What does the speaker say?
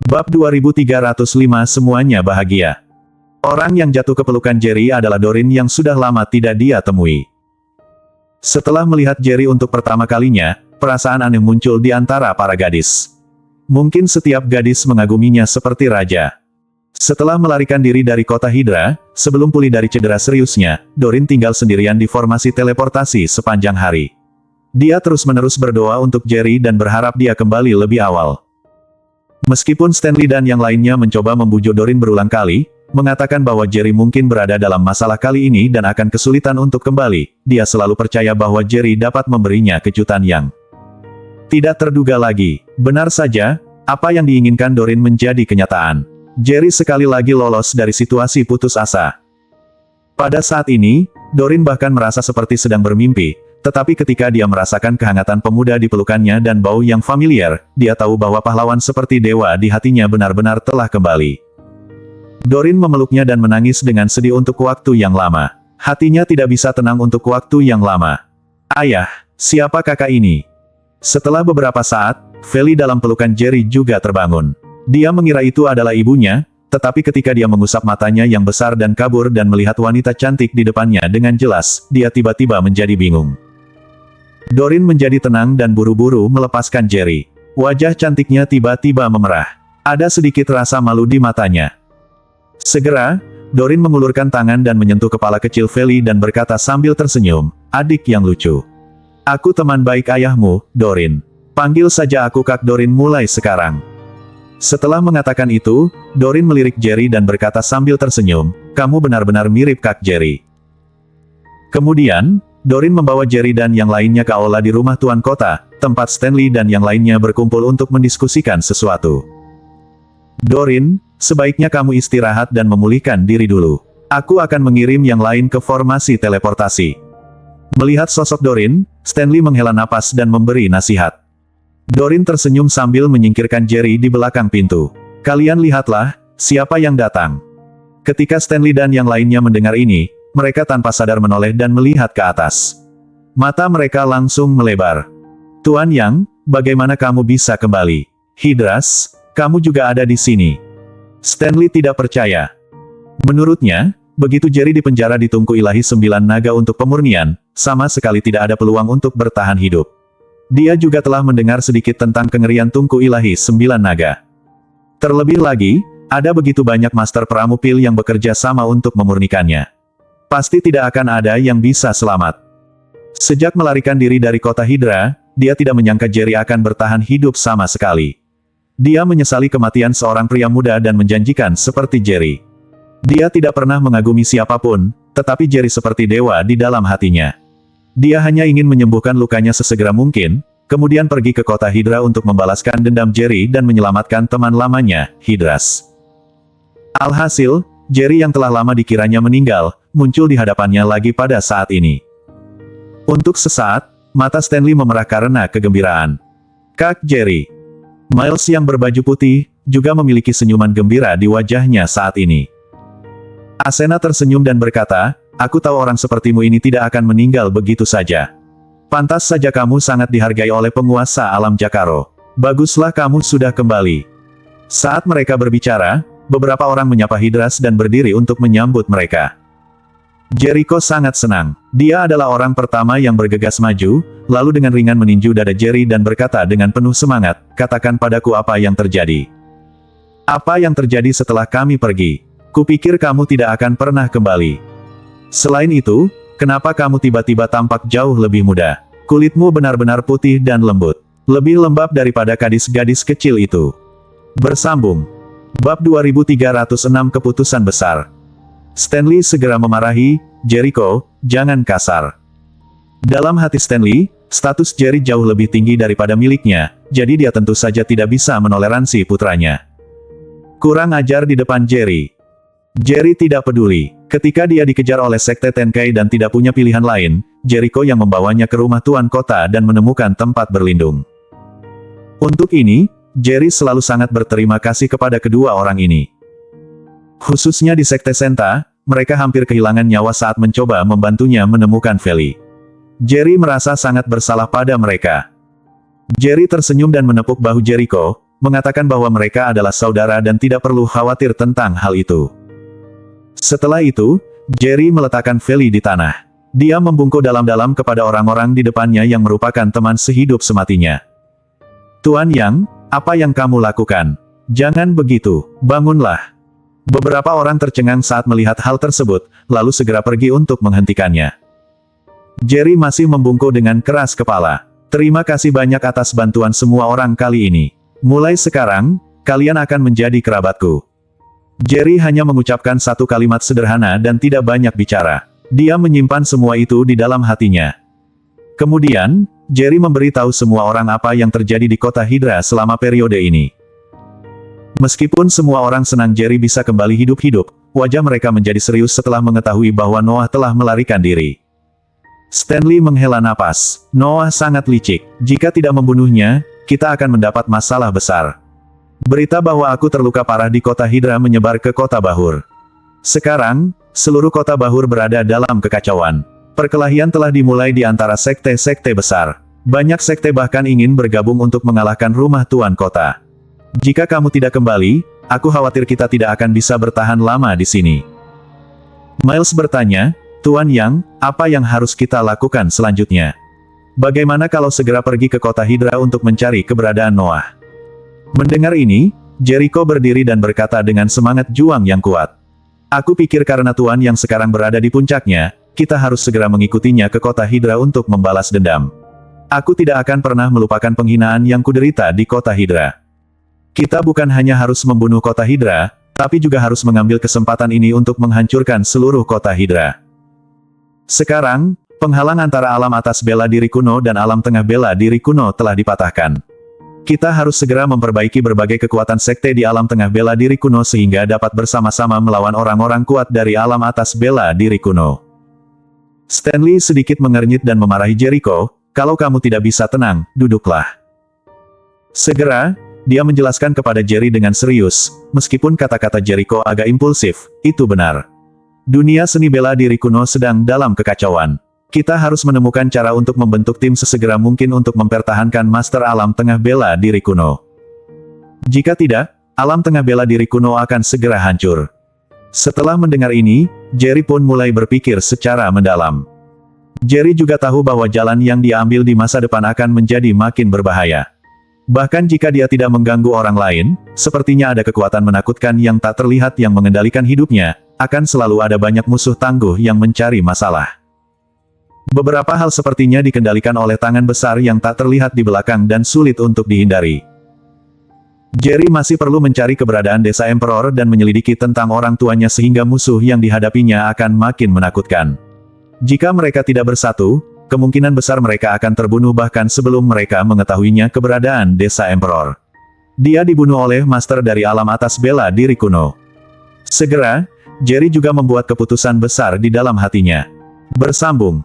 Bab 2305 Semuanya bahagia. Orang yang jatuh ke pelukan Jerry adalah Doreen yang sudah lama tidak dia temui. Setelah melihat Jerry untuk pertama kalinya, perasaan aneh muncul di antara para gadis. Mungkin setiap gadis mengaguminya seperti raja. Setelah melarikan diri dari kota Hydra, sebelum pulih dari cedera seriusnya, Doreen tinggal sendirian di formasi teleportasi sepanjang hari. Dia terus-menerus berdoa untuk Jerry dan berharap dia kembali lebih awal. Meskipun Stanley dan yang lainnya mencoba membujuk Doreen berulang kali, mengatakan bahwa Jerry mungkin berada dalam masalah kali ini dan akan kesulitan untuk kembali, dia selalu percaya bahwa Jerry dapat memberinya kejutan yang tidak terduga lagi. Benar saja, apa yang diinginkan Doreen menjadi kenyataan. Jerry sekali lagi lolos dari situasi putus asa. Pada saat ini, Doreen bahkan merasa seperti sedang bermimpi. Tetapi ketika dia merasakan kehangatan pemuda di pelukannya dan bau yang familiar, dia tahu bahwa pahlawan seperti dewa di hatinya benar-benar telah kembali. Doreen memeluknya dan menangis dengan sedih untuk waktu yang lama. Hatinya tidak bisa tenang untuk waktu yang lama. Ayah, siapa kakak ini? Setelah beberapa saat, Feli dalam pelukan Jerry juga terbangun. Dia mengira itu adalah ibunya, tetapi ketika dia mengusap matanya yang besar dan kabur dan melihat wanita cantik di depannya dengan jelas, dia tiba-tiba menjadi bingung. Doreen menjadi tenang dan buru-buru melepaskan Jerry. Wajah cantiknya tiba-tiba memerah. Ada sedikit rasa malu di matanya. Segera, Doreen mengulurkan tangan dan menyentuh kepala kecil Feli dan berkata sambil tersenyum, "Adik yang lucu. Aku teman baik ayahmu, Doreen. Panggil saja aku Kak Doreen mulai sekarang." Setelah mengatakan itu, Doreen melirik Jerry dan berkata sambil tersenyum, "Kamu benar-benar mirip Kak Jerry." Kemudian, Doreen membawa Jerry dan yang lainnya ke aula di rumah Tuan Kota, tempat Stanley dan yang lainnya berkumpul untuk mendiskusikan sesuatu. "Doreen, sebaiknya kamu istirahat dan memulihkan diri dulu. Aku akan mengirim yang lain ke formasi teleportasi." Melihat sosok Doreen, Stanley menghela napas dan memberi nasihat. Doreen tersenyum sambil menyingkirkan Jerry di belakang pintu. "Kalian lihatlah, siapa yang datang." Ketika Stanley dan yang lainnya mendengar ini, mereka tanpa sadar menoleh dan melihat ke atas. Mata mereka langsung melebar. "Tuan Yang, bagaimana kamu bisa kembali? Hydras, kamu juga ada di sini." Stanley tidak percaya. Menurutnya, begitu Jerry dipenjara di Tungku Ilahi 9 Naga untuk pemurnian, sama sekali tidak ada peluang untuk bertahan hidup. Dia juga telah mendengar sedikit tentang kengerian Tungku Ilahi 9 Naga. Terlebih lagi, ada begitu banyak master pramupil yang bekerja sama untuk memurnikannya. Pasti tidak akan ada yang bisa selamat. Sejak melarikan diri dari kota Hydra, dia tidak menyangka Jerry akan bertahan hidup sama sekali. Dia menyesali kematian seorang pria muda dan menjanjikan seperti Jerry. Dia tidak pernah mengagumi siapapun, tetapi Jerry seperti dewa di dalam hatinya. Dia hanya ingin menyembuhkan lukanya sesegera mungkin, kemudian pergi ke kota Hydra untuk membalaskan dendam Jerry dan menyelamatkan teman lamanya, Hydras. Alhasil, Jerry yang telah lama dikiranya meninggal, muncul di hadapannya lagi pada saat ini. Untuk sesaat, mata Stanley memerah karena kegembiraan. "Kak Jerry." Miles yang berbaju putih, juga memiliki senyuman gembira di wajahnya saat ini. Asena tersenyum dan berkata, "Aku tahu orang sepertimu ini tidak akan meninggal begitu saja. Pantas saja kamu sangat dihargai oleh penguasa alam Jakaro. Baguslah kamu sudah kembali." Saat mereka berbicara, beberapa orang menyapa Hydras dan berdiri untuk menyambut mereka. Jericho sangat senang. Dia adalah orang pertama yang bergegas maju, lalu dengan ringan meninju dada Jerry dan berkata dengan penuh semangat, "Katakan padaku apa yang terjadi." "Apa yang terjadi setelah kami pergi? Kupikir kamu tidak akan pernah kembali. Selain itu, kenapa kamu tiba-tiba tampak jauh lebih muda? Kulitmu benar-benar putih dan lembut. Lebih lembab daripada gadis-gadis kecil itu." Bersambung. Bab 2306 Keputusan Besar. Stanley segera memarahi, "Jericho, jangan kasar." Dalam hati Stanley, status Jerry jauh lebih tinggi daripada miliknya, jadi dia tentu saja tidak bisa menoleransi putranya. Kurang ajar di depan Jerry. Jerry tidak peduli. Ketika dia dikejar oleh Sekte Tenkai dan tidak punya pilihan lain, Jericho yang membawanya ke rumah Tuan Kota dan menemukan tempat berlindung. Untuk ini, Jerry selalu sangat berterima kasih kepada kedua orang ini. Khususnya di Sekte Senta, mereka hampir kehilangan nyawa saat mencoba membantunya menemukan Feli. Jerry merasa sangat bersalah pada mereka. Jerry tersenyum dan menepuk bahu Jericho, mengatakan bahwa mereka adalah saudara dan tidak perlu khawatir tentang hal itu. Setelah itu, Jerry meletakkan Feli di tanah. Dia membungkuk dalam-dalam kepada orang-orang di depannya yang merupakan teman sehidup sematinya. Tuan Yang, apa yang kamu lakukan? Jangan begitu, bangunlah. Beberapa orang tercengang saat melihat hal tersebut, lalu segera pergi untuk menghentikannya. Jerry masih membungkuk dengan keras kepala. Terima kasih banyak atas bantuan semua orang kali ini. Mulai sekarang, kalian akan menjadi kerabatku. Jerry hanya mengucapkan satu kalimat sederhana dan tidak banyak bicara. Dia menyimpan semua itu di dalam hatinya. Kemudian, Jerry memberitahu semua orang apa yang terjadi di kota Hydra selama periode ini. Meskipun semua orang senang Jerry bisa kembali hidup-hidup, wajah mereka menjadi serius setelah mengetahui bahwa Noah telah melarikan diri. Stanley menghela napas. Noah sangat licik. Jika tidak membunuhnya, kita akan mendapat masalah besar. Berita bahwa aku terluka parah di kota Hydra menyebar ke kota Bahur. Sekarang, seluruh kota Bahur berada dalam kekacauan. Perkelahian telah dimulai di antara sekte-sekte besar. Banyak sekte bahkan ingin bergabung untuk mengalahkan rumah tuan kota. Jika kamu tidak kembali, aku khawatir kita tidak akan bisa bertahan lama di sini. Miles bertanya, Tuan Yang, apa yang harus kita lakukan selanjutnya? Bagaimana kalau segera pergi ke kota Hydra untuk mencari keberadaan Noah? Mendengar ini, Jericho berdiri dan berkata dengan semangat juang yang kuat. Aku pikir karena Tuan Yang sekarang berada di puncaknya, kita harus segera mengikutinya ke kota Hydra untuk membalas dendam. Aku tidak akan pernah melupakan penghinaan yang kuderita di kota Hydra. Kita bukan hanya harus membunuh kota Hydra, tapi juga harus mengambil kesempatan ini untuk menghancurkan seluruh kota Hydra. Sekarang, penghalang antara alam atas bela diri kuno dan alam tengah bela diri kuno telah dipatahkan. Kita harus segera memperbaiki berbagai kekuatan sekte di alam tengah bela diri kuno sehingga dapat bersama-sama melawan orang-orang kuat dari alam atas bela diri kuno. Stanley sedikit mengernyit dan memarahi Jericho, kalau kamu tidak bisa tenang, duduklah. Segera, dia menjelaskan kepada Jerry dengan serius, meskipun kata-kata Jericho agak impulsif, itu benar. Dunia seni bela diri kuno sedang dalam kekacauan. Kita harus menemukan cara untuk membentuk tim sesegera mungkin untuk mempertahankan Master Alam Tengah Bela Diri Kuno. Jika tidak, Alam Tengah Bela Diri Kuno akan segera hancur. Setelah mendengar ini, Jerry pun mulai berpikir secara mendalam. Jerry juga tahu bahwa jalan yang dia ambil di masa depan akan menjadi makin berbahaya. Bahkan jika dia tidak mengganggu orang lain, sepertinya ada kekuatan menakutkan yang tak terlihat yang mengendalikan hidupnya, akan selalu ada banyak musuh tangguh yang mencari masalah. Beberapa hal sepertinya dikendalikan oleh tangan besar yang tak terlihat di belakang dan sulit untuk dihindari. Jerry masih perlu mencari keberadaan desa Emperor dan menyelidiki tentang orang tuanya sehingga musuh yang dihadapinya akan makin menakutkan. Jika mereka tidak bersatu, kemungkinan besar mereka akan terbunuh bahkan sebelum mereka mengetahuinya keberadaan desa Emperor. Dia dibunuh oleh master dari alam atas bela diri kuno. Segera, Jerry juga membuat keputusan besar di dalam hatinya. Bersambung.